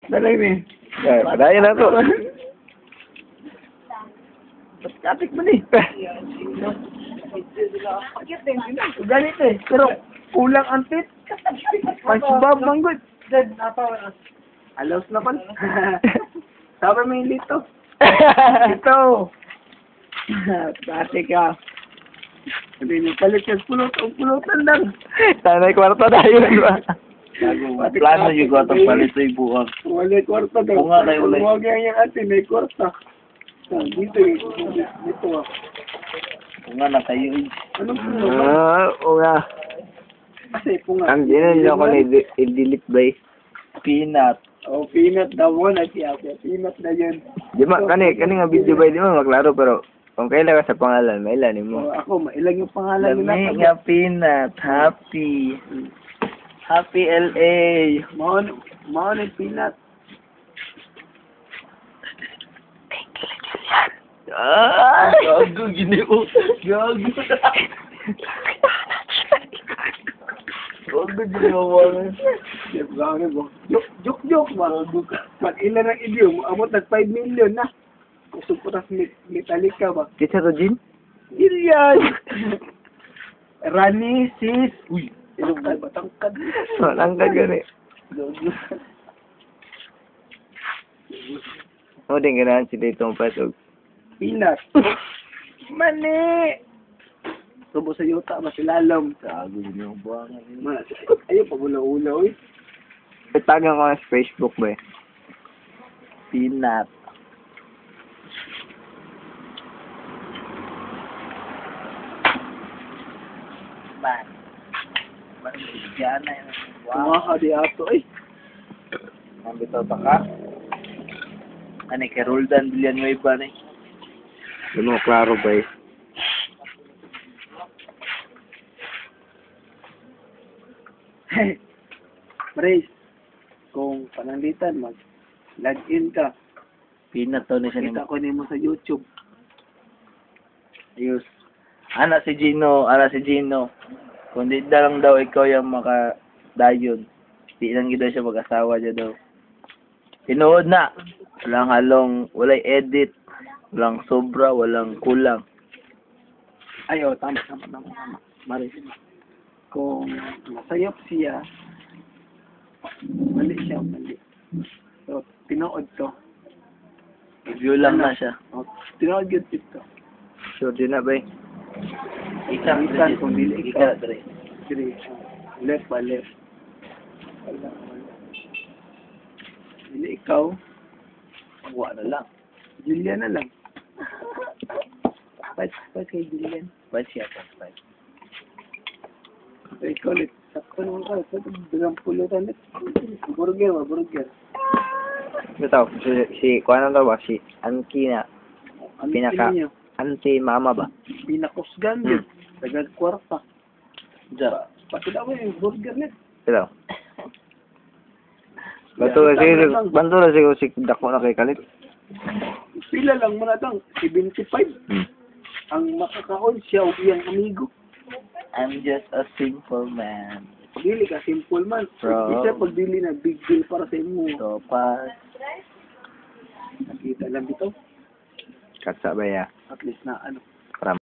Dalay ni. Padayon na to. Katik mo ni. Ganito eh. Pero kulang ang tit. Pasbab manggod. Alos na pala. Sabi mo yung lito. Ito. Dati ka. Hindi nyo palit yung pulutan lang. Sana'y kwarta tayo ba? Plano yung ko itong palitoy buwag. Wala kwarta daw. Bunga kayo ulit. Huwag yan yung atin, may kwarta. Dito eh. Dito ah. Kung nga na kayo eh. Anong punga? Oo nga. Kasi punga. Ang ginan niyo ako i-delete ba eh. Peanut. Oh, peanut daw mo na siya. Peanut na yun. Di ba, kani nga video ba, di ba maklaro, pero kung kailan ka sa pangalan, mailanin mo. Oh, ako, mailang yung pangalan Lami nila. nga peanut. Happy. Happy LA. Maon yung peanut. Ah! Gago, gineo. Gago. Gago, ginawa nga. Jeff Gawin mo. Joke ba? Pag ilan ang idiom, amot nag 5 million na. Kusog po tas Metallica ba? Kita to, Jin? Ilian! Rani, sis. Uy, ilong kay batangkad. Walang ka gani. Gago. O, din ganahan sila itong pasog. Peanut. Mani! Tubo sa yuta, masilalam. Gago, gineo buwangan. Ayaw, pagulaw-ulaw eh. Itagan ko sa Facebook ba eh. Peanut. Man. Diyan na yun. Wow. Mga di ato eh. Ang bitaw pa ka? Ano kay Roldan Villanueva na eh. Di mo klaro ba eh. Brace, kung pananglitan, mag-login ka. Peanut to ni siya ni Kita ko nimo sa YouTube. Ayos. Ana si Gino. Kung di na lang daw ikaw yung makadayon. Di lang gid siya mag-asawa niya daw. Tinuod na. Walang halong, walay edit. Walang sobra, walang kulang. Ayo, tama. Maris. Kung masayop siya, mali. So, tinood to. Review lang na siya. Oh, tinood yun dito. Sure din na ba eh. Isan, kung dili ikaw. Dre. Sige, left ba left? Wala. Dili ikaw, Wa na lang. Julian na lang. Pat kay Julian. Ba siya pa? So, ikaw ulit. Sakto naman ka. Ito, bilang pulutan ulit. Burger. Ito, si kuha na to ba? Si Anki na. Ano Pinaka- niyo? Anti mama ba? Pinakusgan din. Tagad kwarta. Diyan. Pati daw yung burger net. Ito. Banto na siguro si Dako na kay Kalit. Pila lang mo na tang 75. Ang makakaon siya o iyang amigo. I'm just a simple man. Dili ka simple man. Bro. Isa pag dili na big deal para sa imo. So, pas. Nakita lang dito. Katsa ba ya? At least na ano.